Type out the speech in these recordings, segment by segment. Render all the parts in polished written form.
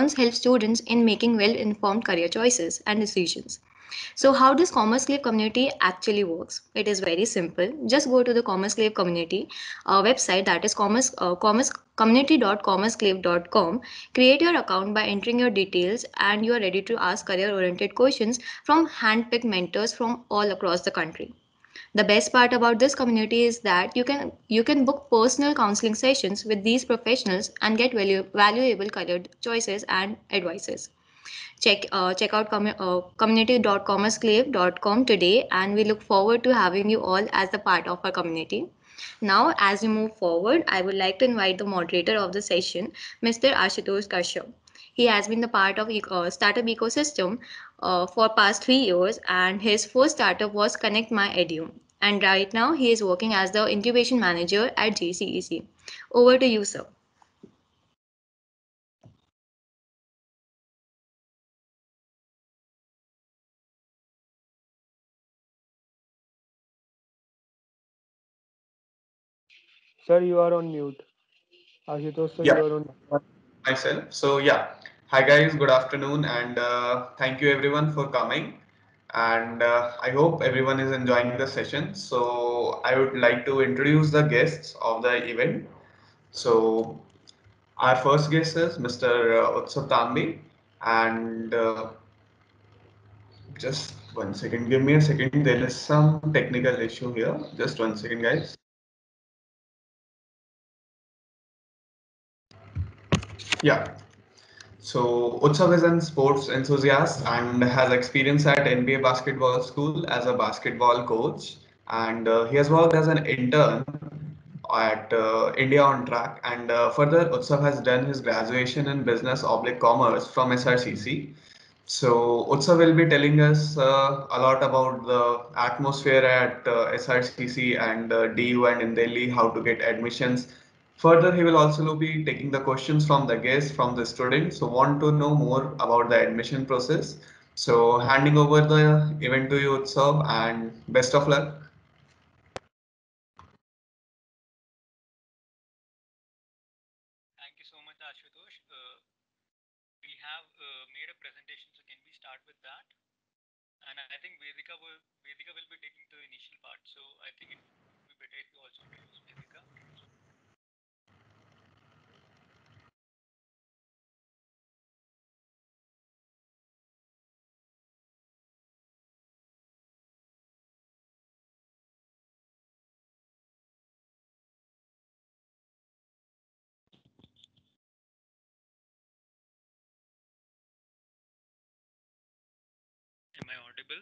learns help students in making well-informed career choices and decisions. So, how does Commerce Clave community actually works? It is very simple. Just go to the Commerce Clave community website, that is commercecommunity.commerceclave.com. Create your account by entering your details, and you are ready to ask career-oriented questions from hand-picked mentors from all across the country. The best part about this community is that you can book personal counseling sessions with these professionals and get valuable career choices and advices. Check out community.commerceclave.com today, and we look forward to having you all as a part of our community. Now, as we move forward, I would like to invite the moderator of the session, Mr. Ashutosh Kashyap. He has been the part of startup ecosystem for past 3 years, and his first startup was Connect My Edu. And right now, he is working as the incubation manager at JCEC. Over to you, sir. Sir, you are on mute. Ashutosh, sir, Yeah, you are on. myself. So yeah, hi guys, good afternoon, and thank you everyone for coming. And I hope everyone is enjoying the session. So I would like to introduce the guests of the event. So our first guest is Mr. Utsav Tambi, and just 1 second, give me a second. There is some technical issue here. Just 1 second, guys. Yeah. So Utsav is an sports enthusiast and has experience at NBA basketball school as a basketball coach, and he has worked as an intern at India on Track. And further, Utsav has done his graduation in business oblique commerce from SRCC. So Utsav will be telling us a lot about the atmosphere at SRCC and DU and in Delhi, how to get admissions. Further, he will also be taking the questions from the guests, from the students who want to know more about the admission process. So handing over the event to you, Utsav, and best of luck. Thank you so much, Ashutosh. We have made a presentation, so can we start with that? And I think Vedika will be taking the initial part. So I think it would be better if you also introduce Vedika. Am I audible?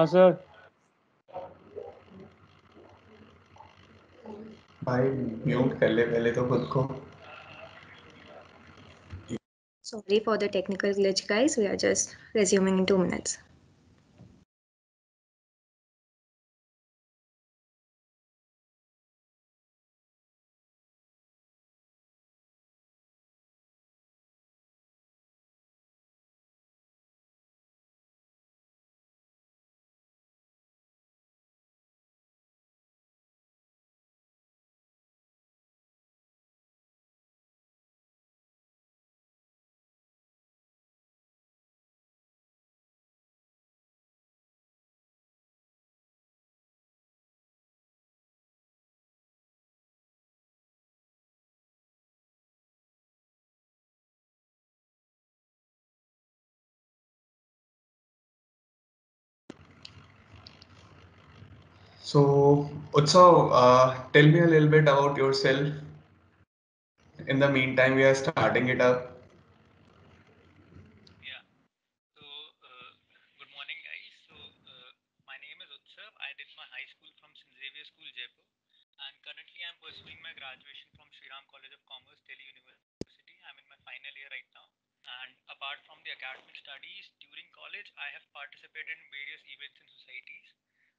Sir. भाई mute कर ले पहले तो खुद को. Sorry for the technical glitch, guys. We are just resuming in 2 minutes. So, Utsav, tell me a little bit about yourself. In the meantime, we are starting it up. Yeah. So good morning, guys. So my name is Utsav. I did my high school from St. Xavier School, Jaipur, and currently I'm pursuing my graduation from Shri Ram College of Commerce, Delhi University. I'm in my final year right now. And apart apart from the academic studies, during college, I have participated in various events and societies.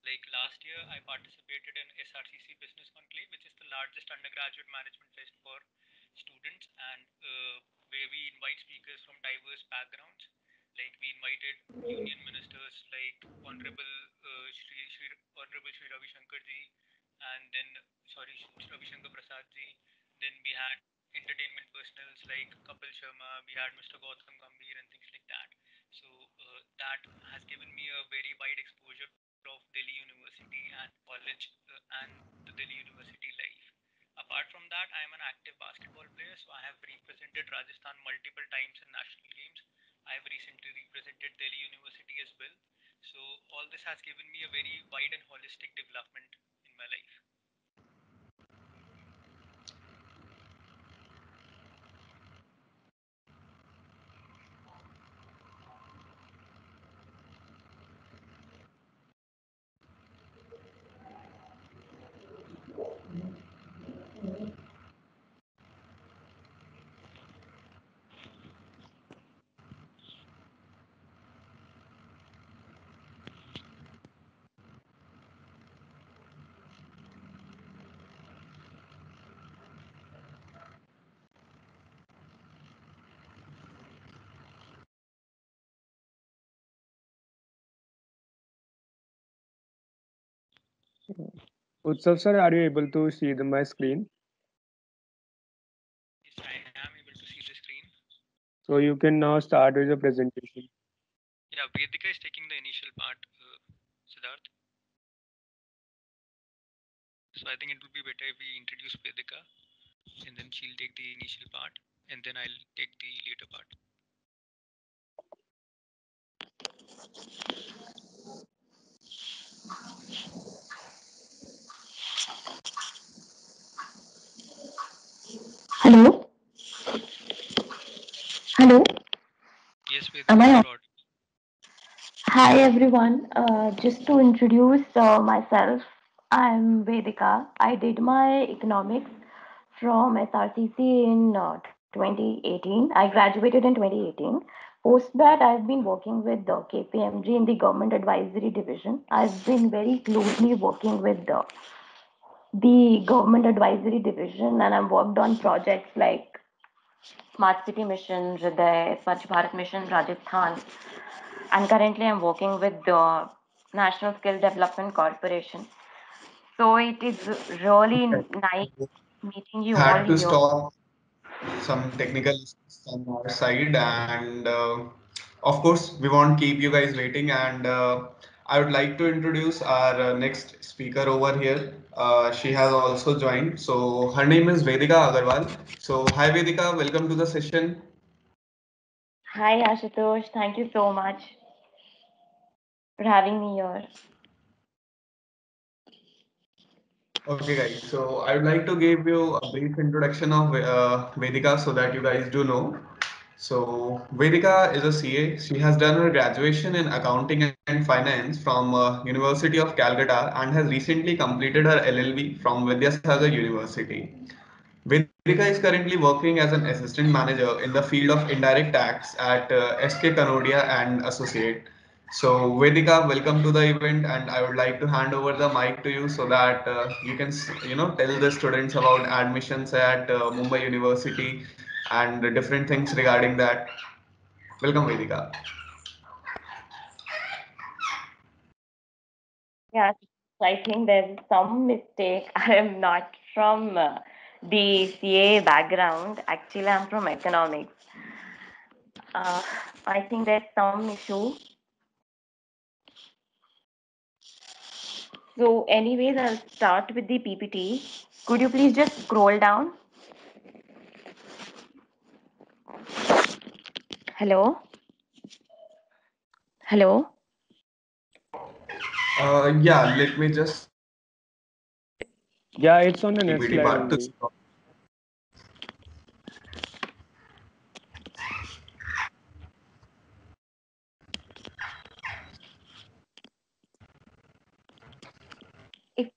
Like last year, I participated in SRCC Business Conclave, which is the largest undergraduate management fest for students, and where we invite speakers from diverse backgrounds. Like we invited union ministers like Honorable Honorable Shri Ravi Shankar ji, and then sorry Ravi Shankar Prasad ji. Then we had entertainment personals like Kapil Sharma, we had Mr. Gautam Gambhir and things like that. So that has given me a very wide exposure of Delhi University and college and the Delhi University life. Apart from that, I am an active basketball player, so I have represented Rajasthan multiple times in national games. I have recently represented Delhi University as well. So all this has given me a very wide and holistic development in my life. Utsav sir, are you able to see my screen? Yes, I am able to see the screen. So you can now start with the presentation. Yeah, Vedika is taking the initial part, Siddharth. So I think it would be better if we introduce Vedika and then she'll take the initial part and then I'll take the later part. Hello, hello. Yes, Vedika, Am I you're on? audible. Hi everyone. Just to introduce myself, I'm Vedika. I did my economics from SRCC in 2018. I graduated in 2018. Post that, I've been working with the KPMG in the Government Advisory Division. I've been very closely working with the Government Advisory Division, and I've worked on projects like Smart City Mission, Hriday, Swachh Bharat Mission, Rajasthan, and currently I'm working with the National Skill Development Corporation. So it is really nice meeting you all Had to here. stop some technical issues from our side, and of course, we won't keep you guys waiting. And I would like to introduce our next speaker over here. She has also joined. So her name is Vedika Agarwal. So hi Vedika, welcome to the session. Hi Ashutosh, thank you so much for having me here. Okay, guys. So I would like to give you a brief introduction of Vedika so that you guys do know. So Vedika is a CA. She has done her graduation in accounting and finance from University of Calcutta and has recently completed her LLB from Vidyasagar University. Vedika is currently working as an assistant manager in the field of indirect tax at SK Kanodia and Associate. So Vedika, welcome to the event, and I would like to hand over the mic to you so that you can, tell the students about admissions at Mumbai University and different things regarding that. Welcome, Vedika. Yeah, I think there's some mistake. I am not from the CA background. Actually, I'm from economics. Uh, I think there's some issue. So, anyways, I'll start with the PPT. Could you please just scroll down? Hello? Hello? Yeah, let me just Yeah, it's on the next PPT slide part to only.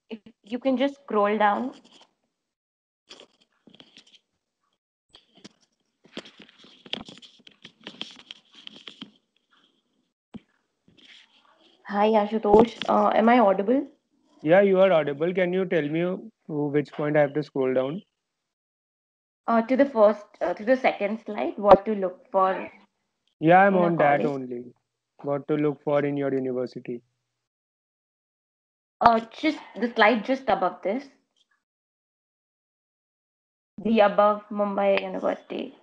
If you can just scroll down. Hi, Ashutosh. Am I audible? Yeah, you are audible. Can you tell me which point I have to scroll down? To the second slide, what to look for Yeah, I'm in a on that college. only. What to look for in your university? Just the slide just above this, the above Mumbai University.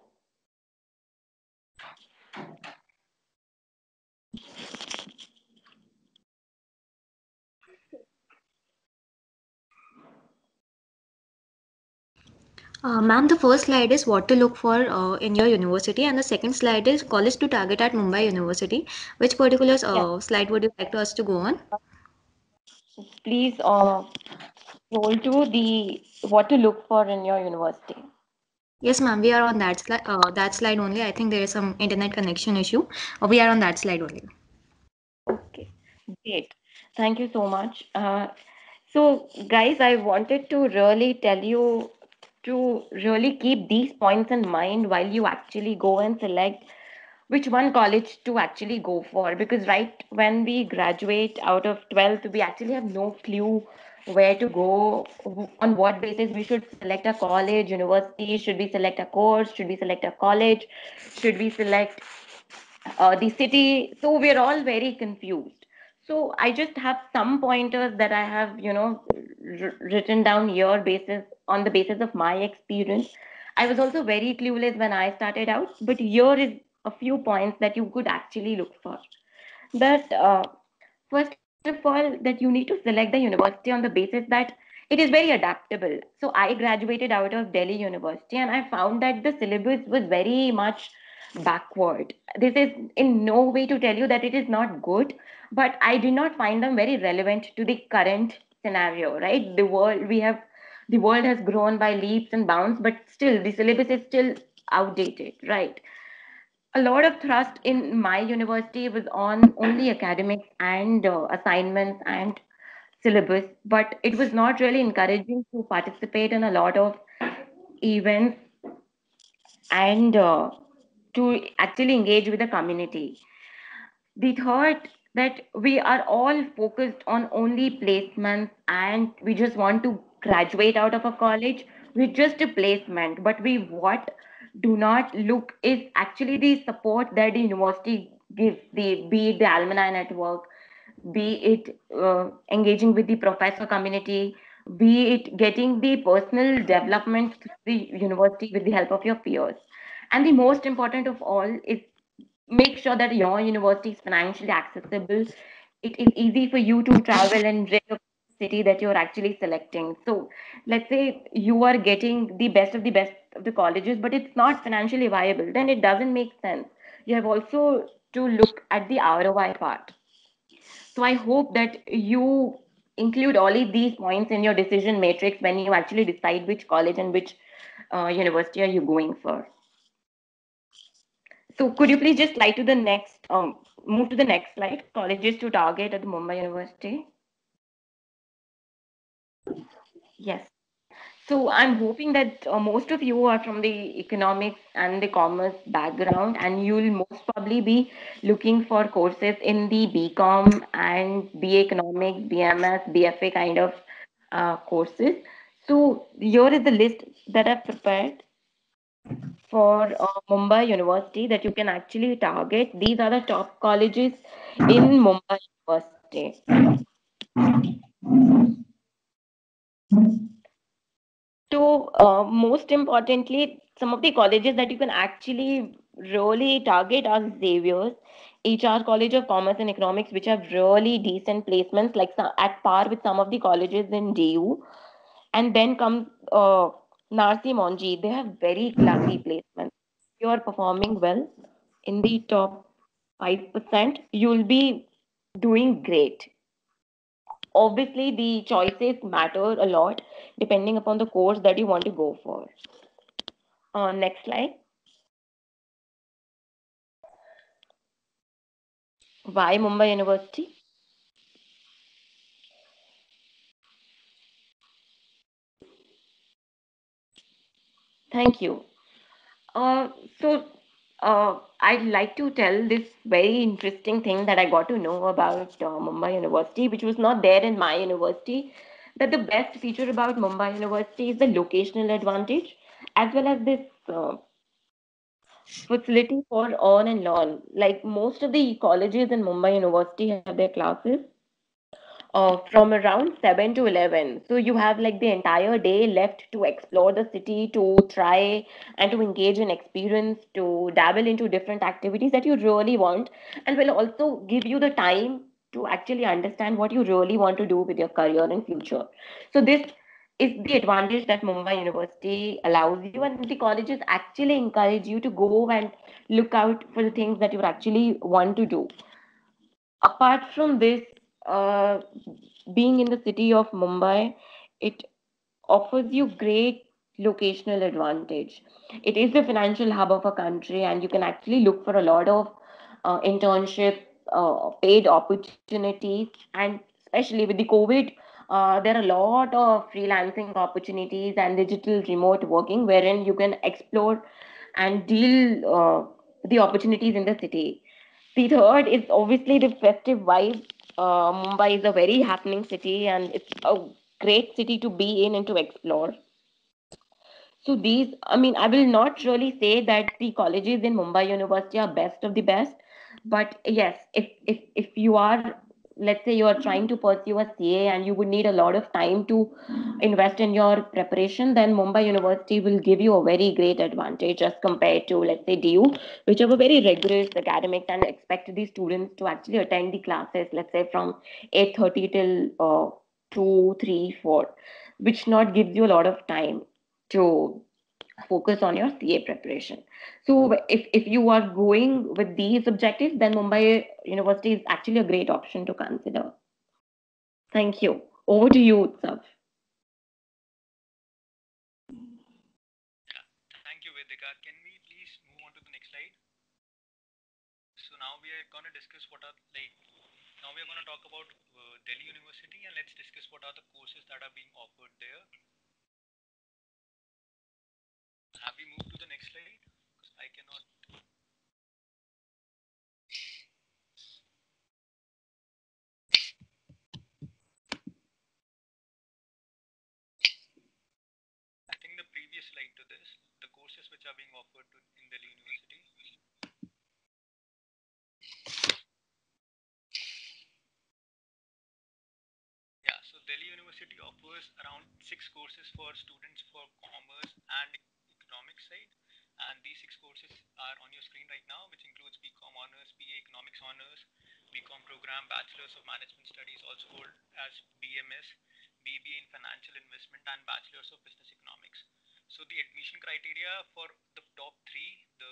Ma'am, the first slide is what to look for in your university, and the second slide is college to target at Mumbai University. Which particular Yeah, slide would you like to us to go on? please scroll to the what to look for in your university. Yes, ma'am, we are on that slide only. I think there is some internet connection issue. We are on that slide only. Okay, great. Thank you so much. So, guys, I wanted to really tell you to really keep these points in mind while you actually go and select which one college to actually go for. Because right when we graduate out of 12th, we actually have no clue where to go, on what basis we should select a college, university, should we select a course, should we select a college, should we select the city. So we're all very confused. So I just have some pointers that I have, written down here basis on the basis of my experience. I was also very clueless when I started out, but here is a few points that you could actually look for. That first of all, that you need to select the university on the basis that it is very adaptable. So I graduated out of Delhi University, and I found that the syllabus was very much backward. This is in no way to tell you that it is not good, but I did not find them very relevant to the current scenario, right? The world has grown by leaps and bounds, but still the syllabus is still outdated, right? A lot of thrust in my university was on only academics and assignments and syllabus, but it was not really encouraging to participate in a lot of events and to actually engage with the community. The third, that we are all focused on only placements and we just want to graduate out of a college with just a placement, but we what do not look is actually the support that the university gives, the be it the alumni network, be it engaging with the professor community, be it getting the personal development through the university with the help of your peers. And the most important of all is make sure that your university is financially accessible. It is easy for you to travel and rent a city that you're actually selecting. So let's say you are getting the best of the colleges, but it's not financially viable, then it doesn't make sense. You have also to look at the ROI part. So I hope that you include all of these points in your decision matrix when you actually decide which college and which university are you going for. So could you please just slide to the next, move to the next slide, colleges to target at the Mumbai University? Yes. So I'm hoping that most of you are from the economics and the commerce background, and you'll most probably be looking for courses in the BCom and BA Economics, BMS, BFA kind of courses. So here is the list that I've prepared for Mumbai University that you can actually target. These are the top colleges in Mumbai University. So, most importantly, some of the colleges that you can actually really target are Xavier's, HR College of Commerce and Economics, which have really decent placements, like at par with some of the colleges in DU. And then comes Narsi Monji. They have very classy placements. You are performing well in the top 5%, you'll be doing great. Obviously, the choices matter a lot depending upon the course that you want to go for. Next slide. Why Mumbai University? Thank you. Uh, so, I'd like to tell this very interesting thing that I got to know about Mumbai University, which was not there in my university. That the best feature about Mumbai University is the locational advantage, as well as this facility for earn and learn. Like most of the colleges in Mumbai University have their classes from around 7 to 11. So you have like the entire day left to explore the city, to try and to engage in experience, to dabble into different activities that you really want, and will also give you the time to actually understand what you really want to do with your career and future. So this is the advantage that Mumbai University allows you, and the colleges actually encourage you to go and look out for the things that you actually want to do. Apart from this, uh, being in the city of Mumbai, it offers you great locational advantage. It is the financial hub of a country, and you can actually look for a lot of internships, paid opportunities, and especially with the COVID, there are a lot of freelancing opportunities and digital remote working, wherein you can explore and deal the opportunities in the city. The third is obviously the festive vibe. Mumbai is a very happening city, and it's a great city to be in and to explore. So these, I mean, I will not really say that the colleges in Mumbai University are best of the best, but yes, if you are, let's say you are trying to pursue a CA and you would need a lot of time to invest in your preparation, then Mumbai University will give you a very great advantage as compared to, let's say, DU, which have a very rigorous academics and expect the students to actually attend the classes, let's say from 8:30 till 2, 3, 4, which not gives you a lot of time to focus on your CA preparation. So if you are going with these objectives, then Mumbai University is actually a great option to consider. Thank you. Over to you, Utsav. Thank you, Vedika. Can we please move on to the next slide? So now we are going to discuss what are now we are going to talk about Delhi University, and let's discuss what are the courses that are being offered there. Have we moved to the next slide? Because I cannot. I think the previous slide to this, the courses which are being offered in Delhi University. Yeah, so Delhi University offers around 6 courses for students for commerce and economics side. And these 6 courses are on your screen right now, which includes BCom Honors, BA Economics Honors, BCom Program, Bachelor's of Management Studies, also called as BMS, BBA in Financial Investment, and Bachelor's of Business Economics. So the admission criteria for the top three, the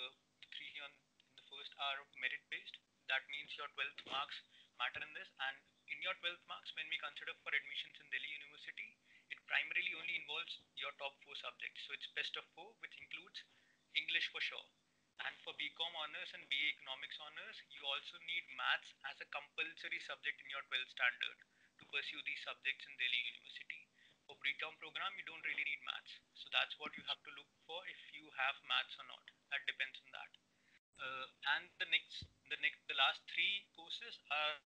three here in the first are merit based. That means your 12th marks matter in this, and in your 12th marks, when we consider for admissions in Delhi University, it primarily only involves your top 4 subjects. So it's best of 4, which includes English for sure. And for BCom Honors and BA Economics Honors, you also need maths as a compulsory subject in your 12th standard to pursue these subjects in Delhi University. For BCom program, you don't really need maths. So that's what you have to look for if you have maths or not. That depends on that. And the last 3 courses are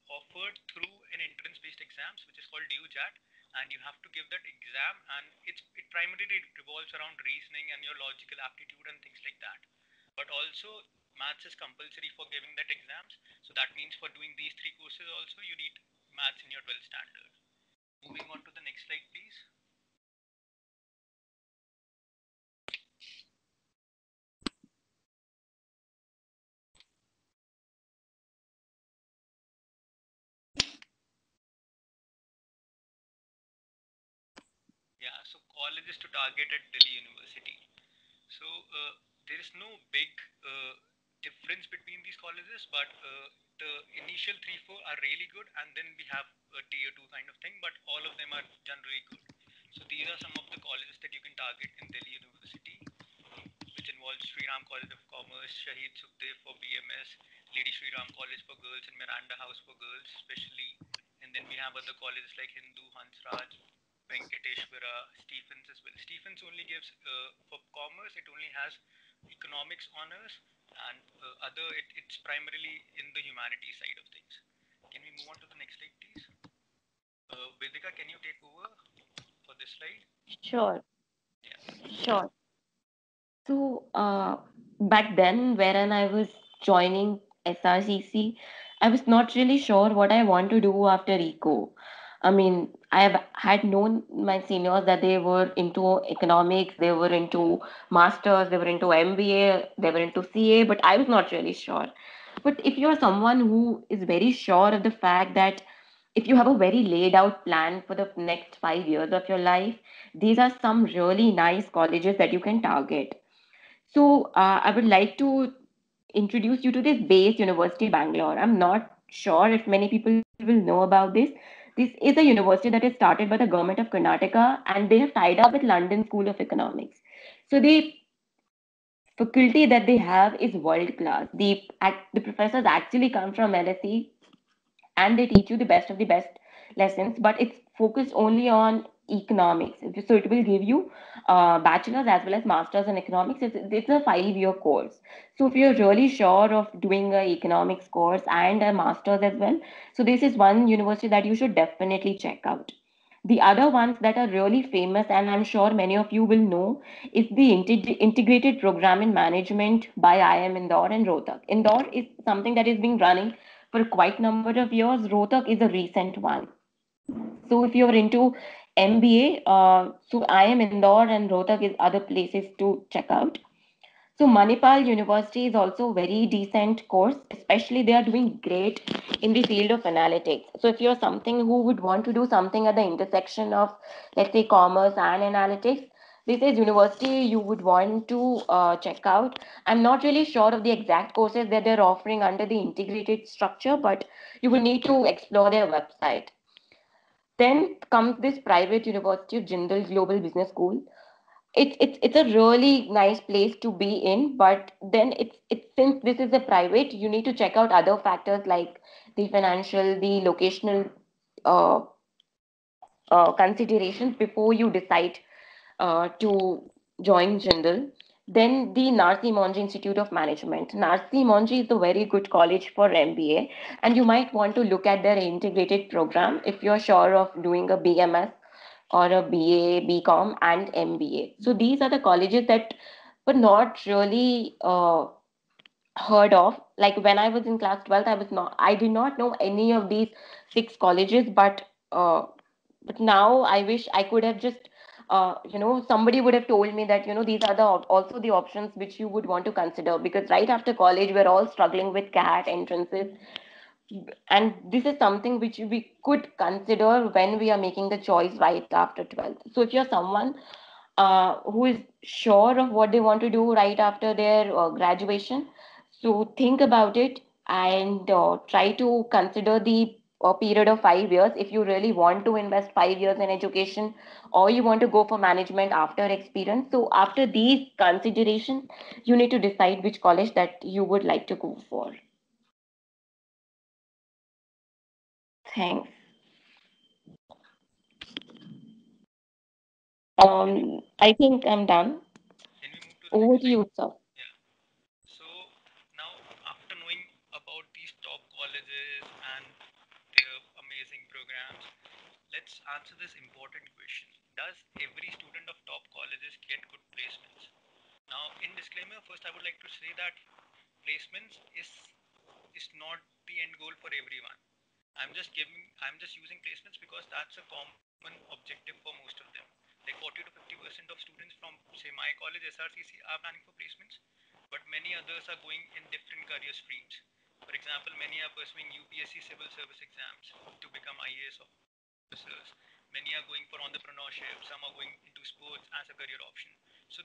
offered through an entrance-based exams, which is called DUJAT, and you have to give that exam, and it primarily revolves around reasoning and your logical aptitude and things like that. But also, maths is compulsory for giving that exams, so that means for doing these 3 courses also you need maths in your 12th standard. Moving on to the next slide, please. Yeah, so colleges to target at Delhi University. So there is no big difference between these colleges, but the initial 3, 4 are really good, and then we have a tier 2 kind of thing, but all of them are generally good. So these are some of the colleges that you can target in Delhi University, which involves Sri Ram College of Commerce, Shahid Sukhdev for BMS, Lady Sri Ram College for girls, and Miranda House for girls, especially. And then we have other colleges like Hindu, Hansraj, Venkateshwara, Stephens as well. Stephens only gives for commerce, it only has economics honors and it's primarily in the humanities side of things. Can we move on to the next slide, please? Vedika, can you take over for this slide? Sure, Yeah. sure. So, back then, wherein I was joining SRCC, I was not really sure what I want to do after eco. I mean, I have had known my seniors that they were into economics, they were into masters, they were into MBA, they were into CA, but I was not really sure. But if you're someone who is very sure of the fact that if you have a very laid out plan for the next 5 years of your life, these are some really nice colleges that you can target. So I would like to introduce you to this BASE University Bangalore. I'm not sure if many people will know about this. This is a university that is started by the government of Karnataka, and they have tied up with London School of Economics. So the faculty that they have is world class. The professors actually come from LSE, and they teach you the best of the best lessons, but it's focused only on economics. So it will give you bachelor's as well as master's in economics. It's a 5 year course. So if you're really sure of doing a economics course and a master's as well, so this is one university that you should definitely check out. The other ones that are really famous, and I'm sure many of you will know, is the integrated program in management by IIM Indore and Rohtak. Indore is something that is being running for quite number of years. Rohtak is a recent one. So if you're into MBA, so IIM Indore and Rohtak is other places to check out. So Manipal University is also very decent course, especially they are doing great in the field of analytics. So if you're something who would want to do something at the intersection of, let's say, commerce and analytics, this is university you would want to check out. I'm not really sure of the exact courses that they're offering under the integrated structure, but you will need to explore their website. Then comes this private university of Jindal Global Business School. It's a really nice place to be in, but then it's since this is a private, you need to check out other factors like the financial, the locational uh, considerations before you decide to join Jindal. Then the Narsi Monji Institute of Management. Narsi Monji is a very good college for MBA, and you might want to look at their integrated program if you're sure of doing a BMS or a BA, BCom, and MBA. So these are the colleges that were not really heard of. Like when I was in class 12th, I did not know any of these six colleges, but now I wish I could have just somebody would have told me that these are also the options which you would want to consider, because right after college we're all struggling with CAT entrances, and this is something which we could consider when we are making the choice right after 12th. So if you're someone who is sure of what they want to do right after their graduation, so think about it and try to consider the period of 5 years if you really want to invest 5 years in education, or you want to go for management after experience. So after these considerations, you need to decide which college that you would like to go for. Thanks. I think I'm done. Can we move to the Over next to slide? you, sir. Yeah. So now, after knowing about these top colleges and their amazing programs, let's answer this important question. Does every student of top colleges get good placements? Now, in disclaimer, first I would like to say that placements is not the end goal for everyone. I'm just using placements because that's a common objective for most of them. Like 40 to 50% of students from say my college SRCC are planning for placements, but many others are going in different career streams. For example, many are pursuing UPSC civil service exams to become IAS officers. Many are going for entrepreneurship. Some are going into sports as a career option. So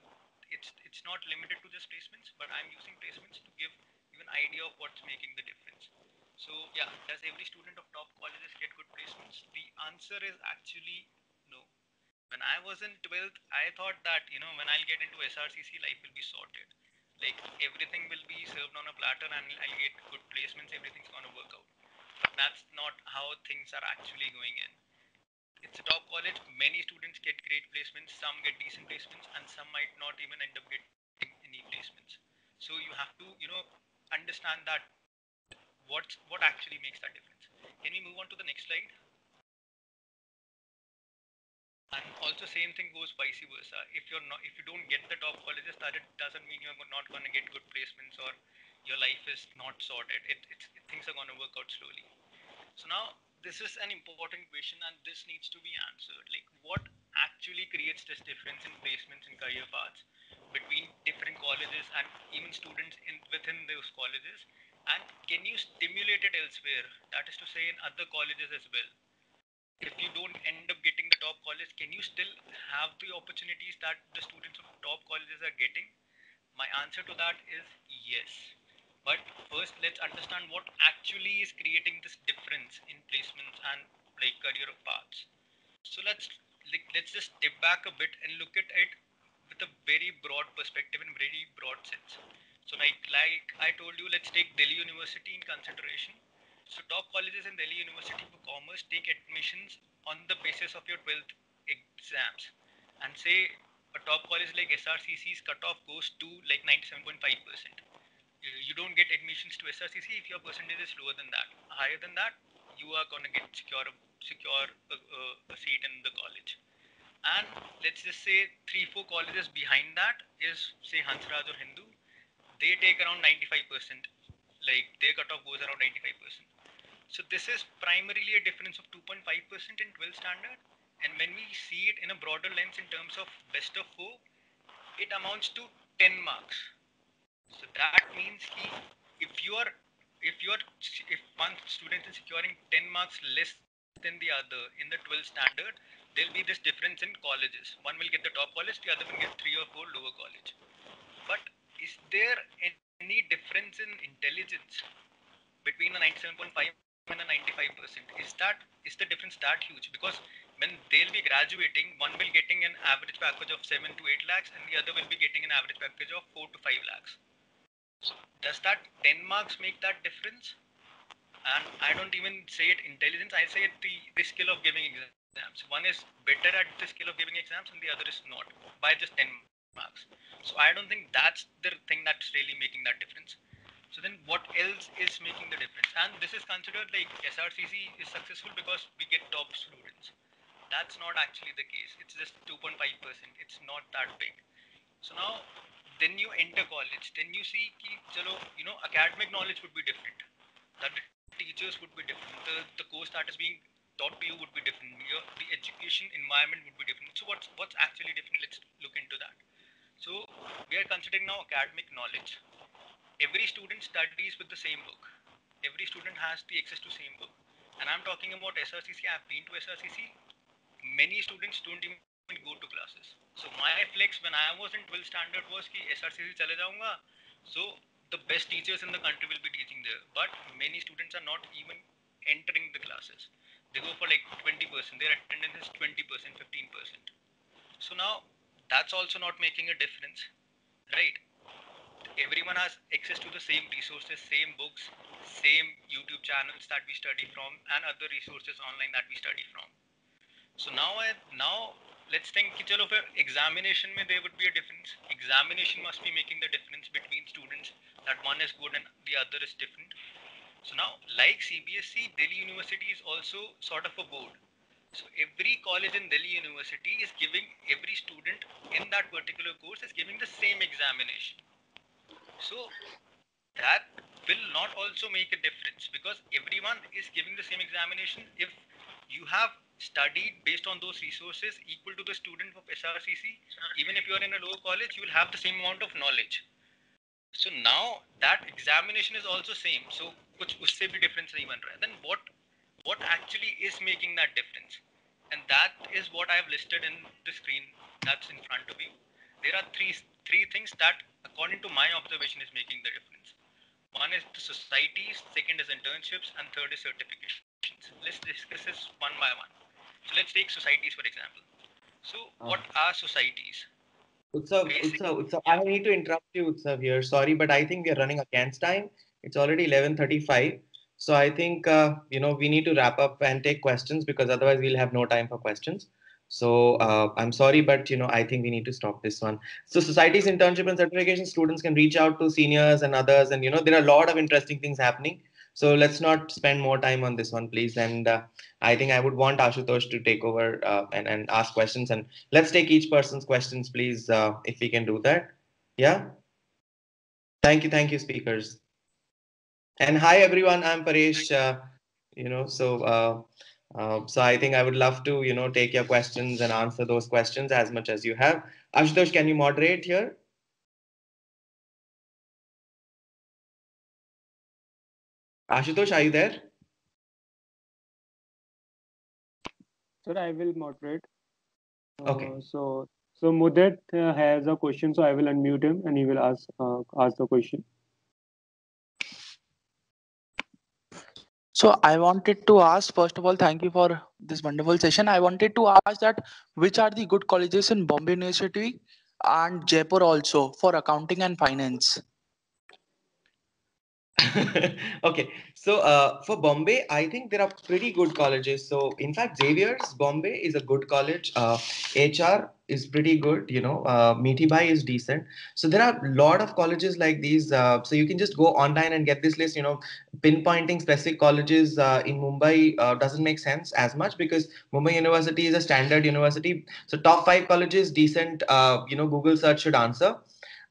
it's not limited to just placements, but I'm using placements to give you an idea of what's making the difference. So yeah, does every student of top colleges get good placements? The answer is actually no. When I was in 12th, I thought that when I'll get into SRCC, life will be sorted. Like everything will be served on a platter, and I'll get good placements. Everything's gonna work out. But that's not how things are actually going in. It's a top college. Many students get great placements. Some get decent placements, and some might not even end up getting any placements. So So you have to, understand that what actually makes that difference. Can we move on to the next slide? And also same thing goes vice versa. If you don't get the top colleges, that it doesn't mean you're not going to get good placements or your life is not sorted. Things are going to work out slowly. So now this is an important question and this needs to be answered. Like what actually creates this difference in placements and career paths between different colleges and even students within those colleges? And can you stimulate it elsewhere? That is to say in other colleges as well. If you don't end up getting the top college, can you still have the opportunities that the students of top colleges are getting? My answer to that is yes. But first, let's understand what actually is creating this difference in placements and like career paths. So let's just step back a bit and look at it with a very broad perspective and very broad sense. So like I told you, let's take Delhi University in consideration. So top colleges in Delhi University for Commerce take admissions on the basis of your 12th exams. And say a top college like SRCC's cutoff goes to like 97.5%. You don't get admissions to SRCC if your percentage is lower than that. Higher than that, you are going to secure a seat in the college. And let's just say 3-4 colleges behind that is say Hansraj or Hindu. They take around 95%. Like their cutoff goes around 95%. So this is primarily a difference of 2.5% in 12th standard. And when we see it in a broader lens in terms of best of 4, it amounts to 10 marks. So that means if one student is securing 10 marks less than the other in the 12th standard, there'll be this difference in colleges. One will get the top college, the other will get 3 or 4 lower college. But is there any difference in intelligence between a 97.5 and a 95%? Is the difference that huge? Because when they'll be graduating, one will getting an average package of 7 to 8 lakhs and the other will be getting an average package of 4 to 5 lakhs. So does that 10 marks make that difference? And I don't even say it intelligence, I say it the skill of giving exams. One is better at the skill of giving exams and the other is not by just 10 marks. So I don't think that's the thing that's really making that difference. So then what else is making the difference? And this is considered like SRCC is successful because we get top students. That's not actually the case. It's just 2.5%. It's not that big. So now then you enter college, then you see ki, chalo, academic knowledge would be different. That the teachers would be different. The course that is being taught to you would be different. The education environment would be different. So what's actually different? Let's look into that. So we are considering now academic knowledge. Every student studies with the same book. Every student has the access to same book. And I'm talking about SRCC. I've been to SRCC. Many students don't even go to classes. So my flex when I was in 12th standard was ki SRCC chale jaunga. So the best teachers in the country will be teaching there. But many students are not even entering the classes. They go for like 20%. Their attendance is 20%, 15%. So now that's also not making a difference, right? Everyone has access to the same resources, same books, same YouTube channels that we study from and other resources online that we study from. So now let's think ki chalo for examination mein there would be a difference. Examination must be making the difference between students, that one is good and the other is different. So now like CBSE, Delhi University is also sort of a board. So every college in Delhi University is giving every student in that particular course is giving the same examination. So that will not also make a difference because everyone is giving the same examination. If you have studied based on those resources equal to the student of SRCC, even if you are in a lower college, you will have the same amount of knowledge. So now that examination is also same. So kuch usse bhi difference nahi ban raha hai. Then what actually is making that difference? And that is what I have listed in the screen that's in front of you. There are three things that according to my observation is making the difference. One is the societies, second is internships, and third is certifications. Let's discuss this one by one. So let's take societies for example. So what are societies? Utsav, I need to interrupt you, Utsav, here. Sorry, but I think we are running against time. It's already 11:35. So I think, we need to wrap up and take questions because otherwise we'll have no time for questions. So I'm sorry, but I think we need to stop this one. So society's internship and certification students can reach out to seniors and others, and there are a lot of interesting things happening. So let's not spend more time on this one, please. And I think I would want Ashutosh to take over and ask questions. And let's take each person's questions, please, if we can do that. Yeah. Thank you, speakers. And hi everyone, I'm Paresh. So I think I would love to take your questions and answer those questions as much as you have. Ashutosh, can you moderate here? Ashutosh, are you there? Sir, I will moderate. Okay. So Mudit has a question, so I will unmute him and he will ask the question. So I wanted to ask, first of all, thank you for this wonderful session. I wanted to ask that which are the good colleges in Bombay University and Jaipur also for accounting and finance? Okay, so for Bombay, I think there are pretty good colleges. So in fact, Xavier's Bombay is a good college. HR is pretty good. Mithibai is decent. So there are a lot of colleges like these. So you can just go online and get this list. Pinpointing specific colleges in Mumbai doesn't make sense as much because Mumbai University is a standard university. So top 5 colleges, decent. Google search should answer.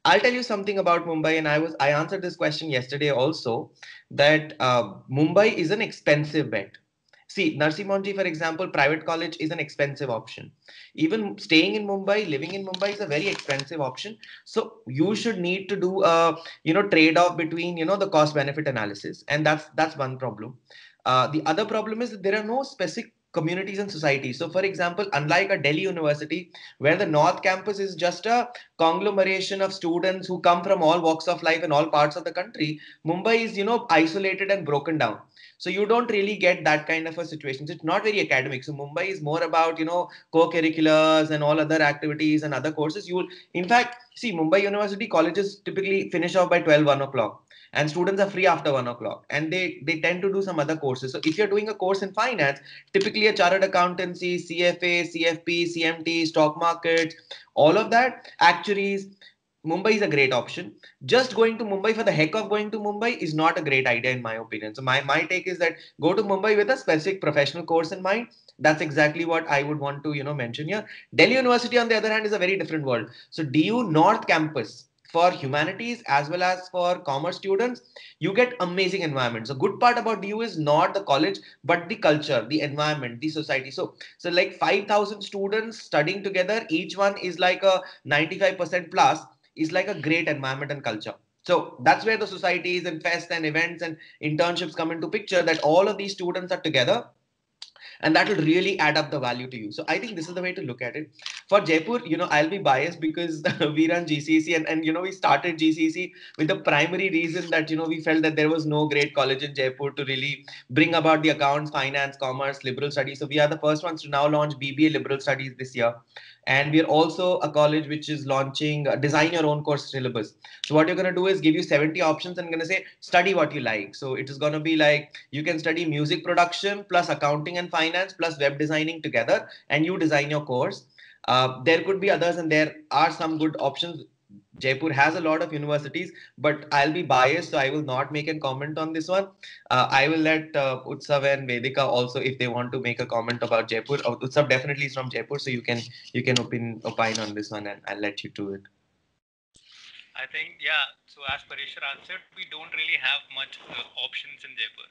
I'll tell you something about Mumbai, and I answered this question yesterday also, that Mumbai is an expensive bet. See, Narsi Monji, for example, private college is an expensive option. Even staying in Mumbai, living in Mumbai is a very expensive option. So you should need to do a trade off between the cost benefit analysis, and that's one problem. The other problem is that there are no specific communities and societies. So, for example, unlike a Delhi university, where the North Campus is just a conglomeration of students who come from all walks of life in all parts of the country, Mumbai is isolated and broken down. So you don't really get that kind of a situation. So it's not very academic. So Mumbai is more about co-curriculars and all other activities and other courses. You will, in fact, see, Mumbai University colleges typically finish off by 12, 1 o'clock, and students are free after 1 o'clock, and they tend to do some other courses. So if you're doing a course in finance, typically a chartered accountancy, CFA, CFP, CMT, stock market, all of that, actuaries, Mumbai is a great option. Just going to Mumbai for the heck of going to Mumbai is not a great idea in my opinion. So my take is that go to Mumbai with a specific professional course in mind. That's exactly what I would want to mention here. Delhi University, on the other hand, is a very different world. So DU North Campus, for humanities as well as for commerce students, you get amazing environments. The good part about DU is not the college, but the culture, the environment, the society. So like 5,000 students studying together, each one is like a 95% plus, is like a great environment and culture. So that's where the societies and fests and events and internships come into picture, that all of these students are together, and that will really add up the value to you. So I think this is the way to look at it. For Jaipur, I'll be biased because we run GCC, and we started GCC with the primary reason that we felt that there was no great college in Jaipur to really bring about the accounts, finance, commerce, liberal studies. So we are the first ones to now launch BBA liberal studies this year. And we are also a college which is launching design your own course syllabus. So what you're going to do is give you 70 options and going to say study what you like. So it is going to be like you can study music production plus accounting and finance plus web designing together, and you design your course. There could be others, and there are some good options. Jaipur has a lot of universities, but I'll be biased, so I will not make a comment on this one. I will let Utsav and Vedika also, if they want to make a comment about Jaipur. Utsav definitely is from Jaipur, so you can opine on this one, and I'll let you do it. I think, yeah, so as Parishar answered, we don't really have much options in Jaipur.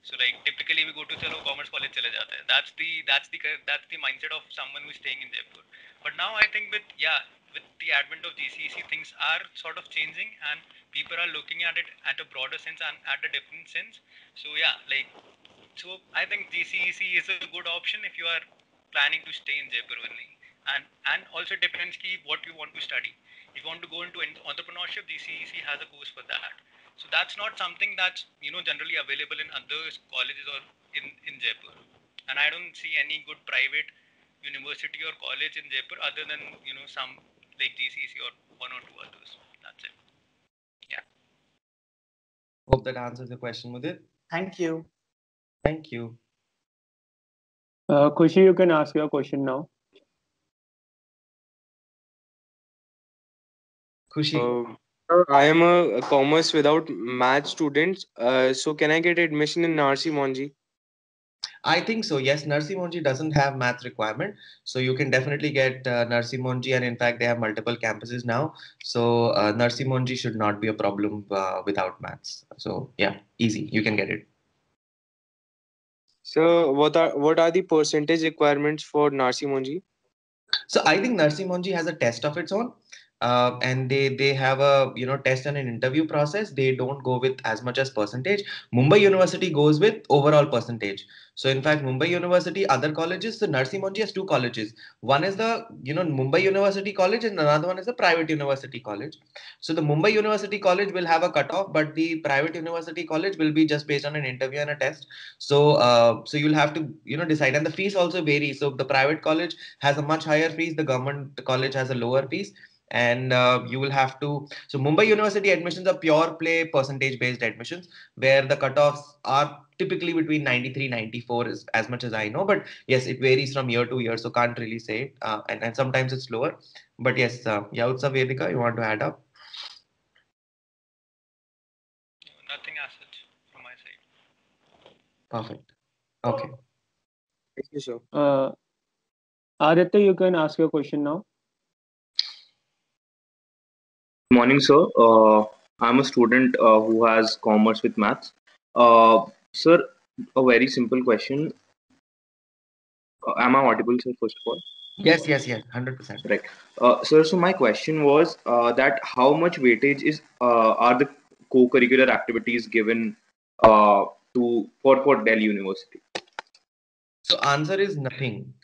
So like typically we go to chalo commerce college chale jate hai. That's the mindset of someone who's staying in Jaipur. But now I think with the advent of GCEC, things are sort of changing, and people are looking at it at a broader sense and at a different sense. So I think GCEC is a good option if you are planning to stay in Jaipur only. And also depends what you want to study. If you want to go into entrepreneurship, GCEC has a course for that. So that's not something that's generally available in other colleges or in Jaipur. And I don't see any good private university or college in Jaipur other than some like GCEC or one or two others. That's it. Yeah. Hope that answers the question, Mudit. Thank you. Thank you. Khushi, you can ask your question now. Khushi. Sir, I am a commerce without math student. So can I get admission in Narsi Monji? I think so. Yes, Narsi Monji doesn't have math requirement, so you can definitely get Narsi Monji, and in fact, they have multiple campuses now. So Narsi Monji should not be a problem without maths. So yeah, easy. You can get it. So what are the percentage requirements for Narsi Monji? So I think Narsi Monji has a test of its own, and they have a test and an interview process. They don't go with as much as percentage. Mumbai University goes with overall percentage. So in fact, Mumbai University, other colleges, so Narsi Monji has two colleges. One is the Mumbai University College, and another one is the private university college. So the Mumbai University College will have a cutoff, but the private university college will be just based on an interview and a test. So you'll have to decide, and the fees also vary. So the private college has a much higher fees. The government college has a lower fees, and you will have to. So Mumbai University admissions are pure play percentage based admissions, where the cutoffs are typically between 93 94 is as much as I know, but yes, it varies from year to year, so can't really say it. And sometimes it's lower, but yes, yeah, Utsav, Vedika, you want to add up? Nothing as such from my side. Perfect. Okay. Thank you, sir. Aditya, you can ask your question now. Morning, sir. I'm a student who has commerce with maths. Sir, a very simple question. Am I audible, sir, first of all? Yes, 100%. Right. Sir, so my question was that how much weightage are the co-curricular activities given for Delhi University? So answer is nothing.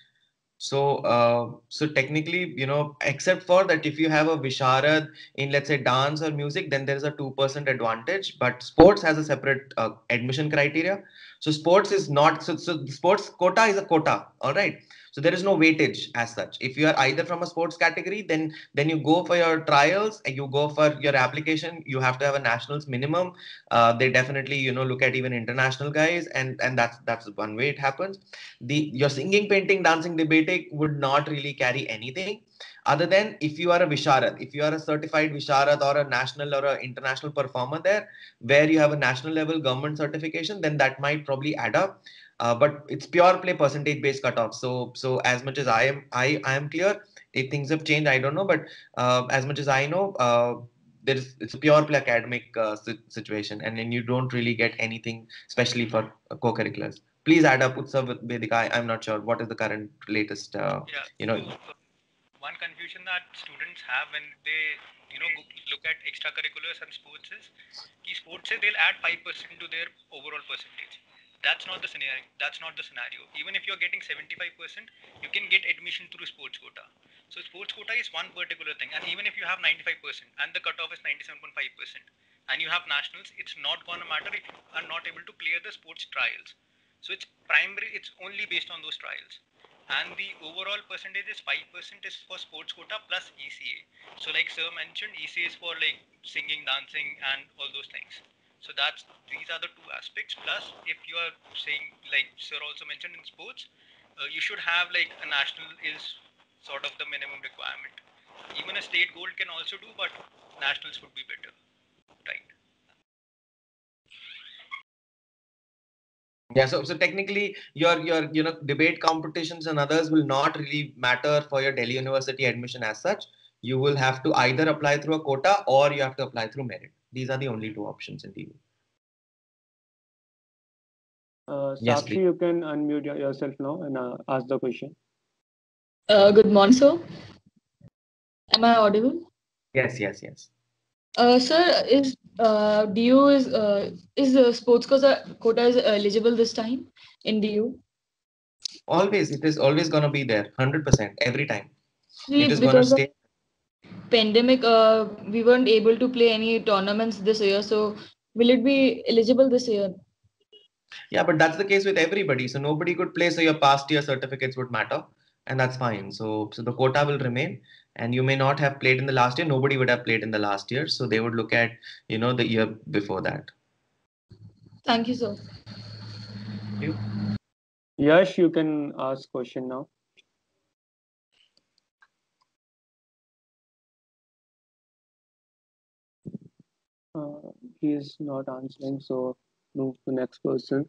So technically, except for that, if you have a Visharad in, let's say, dance or music, then there is a 2% advantage. But sports has a separate admission criteria. So sports is not, so the sports quota is a quota. All right. So there is no weightage as such. If you are either from a sports category, then you go for your trials and you go for your application. You have to have a nationals minimum. They definitely, look at even international guys, and that's one way it happens. Your singing, painting, dancing, debating would not really carry anything other than if you are a Visharad, if you are a certified Visharad or a national or an international performer there, where you have a national level government certification, then that might probably add up. But it's pure play percentage based cutoff. So as much as I am clear, if things have changed, I don't know. But as much as I know, it's a pure play academic situation, and then you don't really get anything, especially for co-curriculars. Please add up Utsav with Vedika. I'm not sure what is the current latest. One confusion that students have when they look at extracurriculars and sports is sports say they'll add 5% to their overall percentage. That's not the scenario. Even if you're getting 75%, you can get admission through sports quota. So sports quota is one particular thing, and even if you have 95% and the cutoff is 97.5%, and you have nationals, it's not gonna matter if you are not able to clear the sports trials. So it's only based on those trials. And the overall percentage is 5% is for sports quota plus ECA. So like sir mentioned, ECA is for like singing, dancing, and all those things. So these are the two aspects. Plus, if you are saying, like sir also mentioned, in sports, you should have like a national is sort of the minimum requirement. Even a state gold can also do, but nationals would be better, right? Yeah, so technically your debate competitions and others will not really matter for your Delhi University admission as such. You will have to either apply through a quota or you have to apply through merit. These are the only two options in DU. Yes, Sakshi, you can unmute yourself now and ask the question. Good morning, sir. Am I audible? Yes. Sir, is DU is sports quota is eligible this time in DU? Always, it is always gonna be there, 100% every time. It is gonna stay. Pandemic, we weren't able to play any tournaments this year, so will it be eligible this year? Yeah, but that's the case with everybody. So nobody could play, so your past year certificates would matter, and that's fine. So the quota will remain, and you may not have played in the last year. Nobody would have played in the last year, so they would look at the year before that. Thank you, sir. Thank you. Yash, you can ask question now. He is not answering, so move to next person.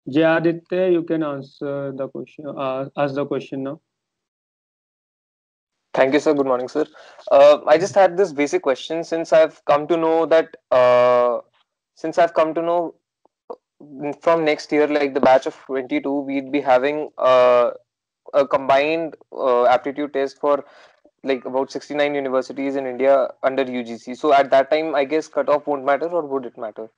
Jay Aditya, you can answer the question. Ask the question now. Thank you, sir. Good morning, sir. I just had this basic question since I've come to know that since I've come to know from next year, like the batch of 22, we'd be having a combined aptitude test for like about 69 universities in India under UGC. So at that time, I guess cutoff won't matter, or would it matter?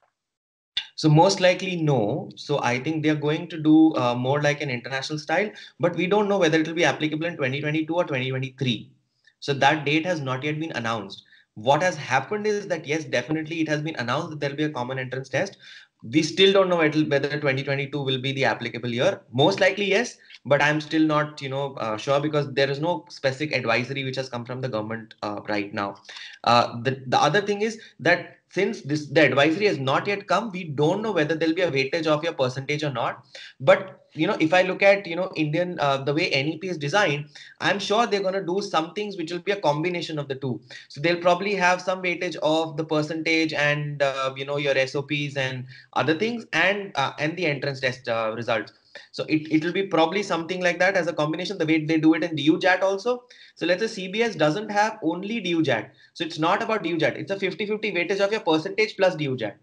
So most likely no. So I think they're going to do more like an international style, but we don't know whether it will be applicable in 2022 or 2023. So that date has not yet been announced. What has happened is that yes, definitely it has been announced that there will be a common entrance test. We still don't know whether 2022 will be the applicable year. Most likely yes, but I'm still not sure because there is no specific advisory which has come from the government right now. The other thing is that since the advisory has not yet come, we don't know whether there'll be a weightage of your percentage or not. But if I look at Indian the way NEP is designed, I'm sure they're going to do some things which will be a combination of the two. So they'll probably have some weightage of the percentage and your SOPs and other things and the entrance test results. So it will be probably something like that as a combination, the way they do it in DUJAT also. So let's say CBS doesn't have only DUJAT. So it's not about DUJAT. It's a 50-50 weightage of your percentage plus DUJAT.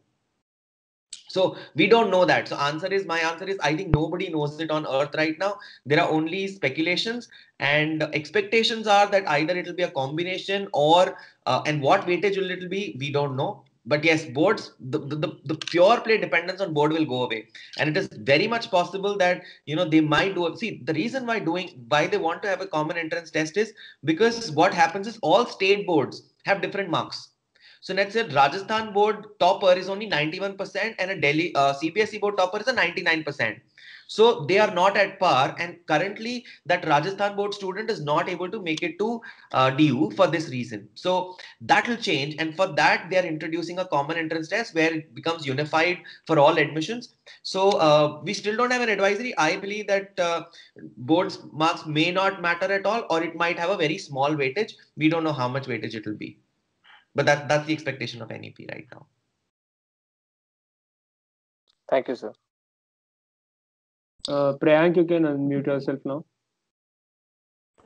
So we don't know that. So my answer is I think nobody knows it on earth right now. There are only speculations, and expectations are that either it will be a combination or and what weightage will it be, we don't know. But yes, boards, the pure play dependence on board will go away, and it is very much possible that they might do. See, the reason why they want to have a common entrance test is because what happens is all state boards have different marks. So let's say Rajasthan board topper is only 91% and a Delhi CBSE board topper is a 99%. So they are not at par, and currently that Rajasthan board student is not able to make it to DU for this reason. So that will change, and for that they are introducing a common entrance test where it becomes unified for all admissions. So we still don't have an advisory. I believe that board's marks may not matter at all, or it might have a very small weightage. We don't know how much weightage it will be. But that's the expectation of NEP right now. Thank you, sir. Priyank, you can unmute yourself now.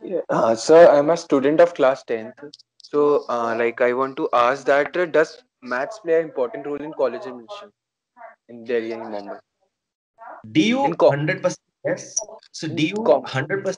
Yeah, sir, I'm a student of class 10th. So, like, I want to ask that does maths play an important role in college admission in Delhi and Mumbai? DU In 100% yes. So in DU 100%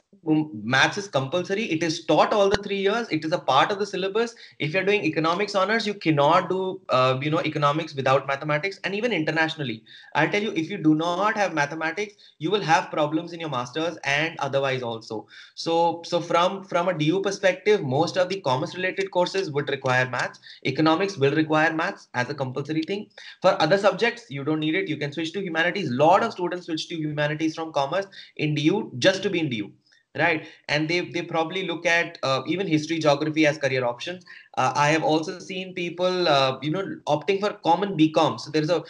maths is compulsory. It is taught all the 3 years. It is a part of the syllabus. If you're doing economics honors, you cannot do economics without mathematics. And even internationally, I'll tell you, if you do not have mathematics, you will have problems in your masters and otherwise also. So from a DU perspective, most of the commerce related courses would require maths. Economics will require maths as a compulsory thing. For other subjects, you don't need it. You can switch to humanities. Lot of students switch to humanities from commerce in DU just to be in DU, right? And they probably look at even history, geography as career options. I have also seen people opting for common BCom. So there is a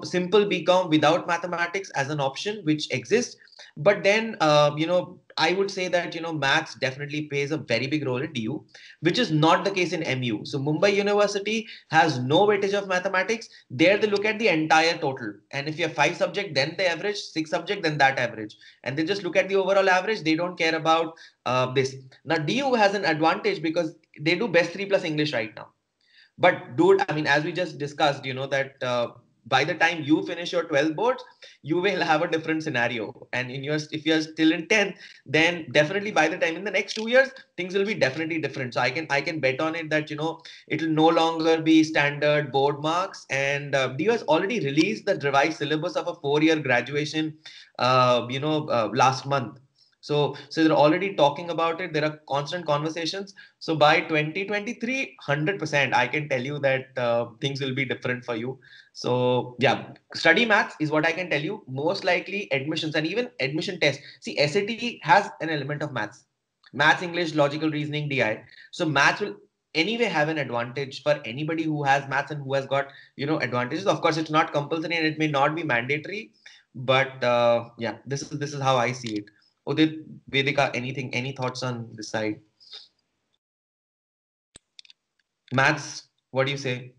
simple BCom without mathematics as an option which exists. But then I would say that maths definitely plays a very big role in DU, which is not the case in MU. So Mumbai University has no weightage of mathematics. There they look at the entire total, and if you have 5 subjects, then the average, 6 subjects, then that average, and they just look at the overall average. They don't care about this. Now DU has an advantage because they do best 3 plus English right now. But dude, I mean, as we just discussed, that by the time you finish your 12 boards, you will have a different scenario. And if you're still in 10th, then definitely by the time in the next 2 years, things will be definitely different. So I can bet on it that it will no longer be standard board marks. And DU has already released the revised syllabus of a 4-year graduation, last month. So they're already talking about it. There are constant conversations. So by 2023, 100%, I can tell you that things will be different for you. So yeah, study maths is what I can tell you. Most likely admissions and even admission tests. See, SAT has an element of maths. Maths, English, logical reasoning, DI. So maths will anyway have an advantage for anybody who has maths and who has got advantages. Of course, it's not compulsory and it may not be mandatory. But yeah, this is how I see it. Udit, Vedika, any thoughts on this side? Maths, what do you say?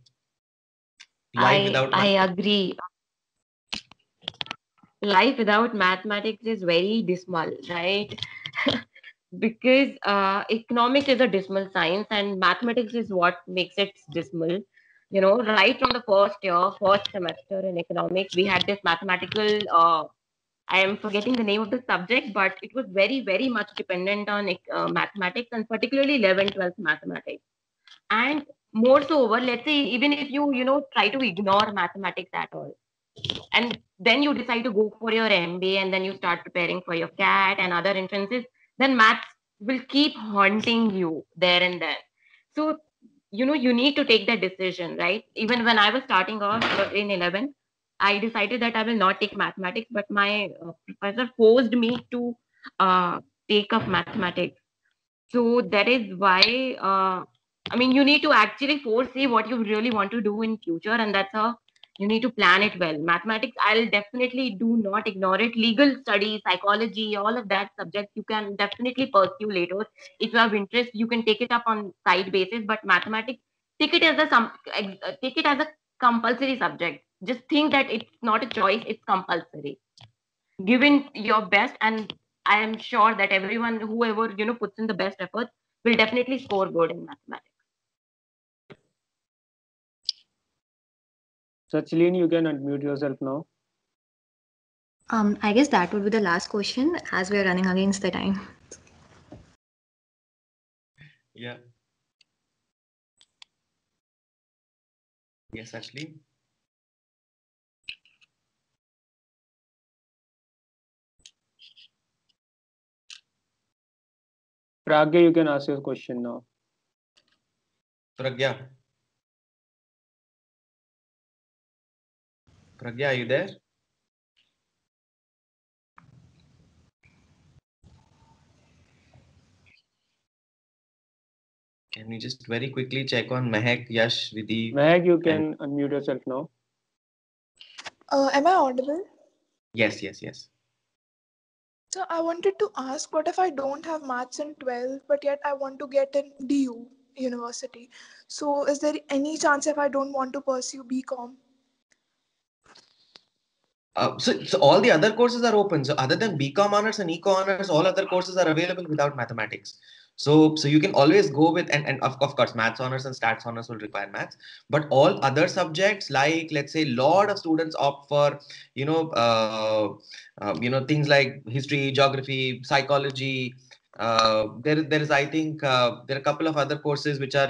Life without I mathematics. agree. Life without mathematics is very dismal, right? Because economics is a dismal science and mathematics is what makes it dismal. You know, right from the first year, first semester in economics, we had this mathematical. I am forgetting the name of the subject, but it was very, very much dependent on mathematics and particularly 11th, 12th mathematics. And more so over, let's say, even if you know, try to ignore mathematics at all, and then you decide to go for your MBA and then you start preparing for your CAT and other entrances, then maths will keep haunting you there and then. So, you know, you need to take that decision, right? Even when I was starting off in 11, I decided that I will not take mathematics, but my professor forced me to take up mathematics. So that is why, I mean, you need to actually foresee what you really want to do in future, and that's how you need to plan it well. Mathematics, I'll definitely do not ignore it. Legal studies, psychology, all of that subjects you can definitely pursue later. If you have interest, you can take it up on side basis. But mathematics, take it as take it as a compulsory subject. Just think that it's not a choice; it's compulsory. Give in your best, and I am sure that everyone, whoever you know puts in the best effort, will definitely score good in mathematics. Sachin, you can unmute yourself now. I guess that would be the last question as we are running against the time. Yeah. Yes, actually. Pragya, you can ask your question now. Pragya. Pragya, are you there? Can you just very quickly check on Mehak, Yash, Vidhi? Mehak, you can unmute yourself now. Am I audible? Yes, yes, yes. So I wanted to ask, what if I don't have maths in 12th, but yet I want to get in DU university? So is there any chance if I don't want to pursue BCom? So all the other courses are open. So other than BCom honors and Eco honors, all other courses are available without mathematics. So you can always go with, and of course, maths honors and stats honors will require maths. But all other subjects, like let's say, lot of students opt for, things like history, geography, psychology. There is, I think, there are a couple of other courses which are,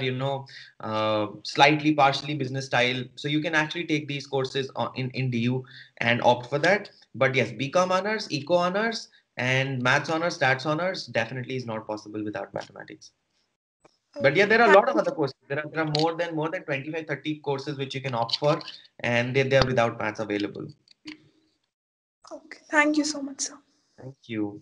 slightly partially business style. So you can actually take these courses in DU and opt for that. But yes, BCom honors, Eco honors, and maths honors, stats honors definitely is not possible without mathematics. But yeah, there are a lot of other courses. There are more than 25, 30 courses which you can opt for, and they are without maths available. Okay, thank you so much, sir. Thank you.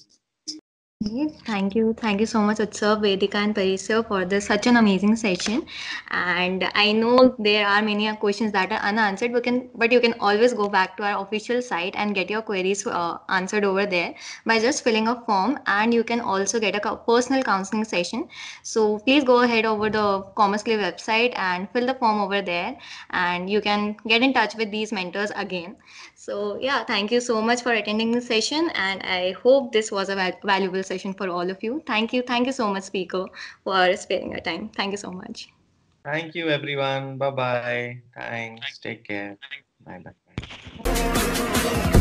Thank you so much, Utsav, Vedika, and Parisha for this such an amazing session. And I know there are many questions that are unanswered, but you can always go back to our official site and get your queries answered over there by just filling a form. And you can also get a personal counseling session. So please go ahead over the Commerce Clay website and fill the form over there, and you can get in touch with these mentors again. So yeah, thank you so much for attending the session, and I hope this was a valuable session for all of you. Thank you so much, speaker, for sparing your time. Thank you so much. Thank you, everyone. Bye bye. Thanks. Take care. Bye bye.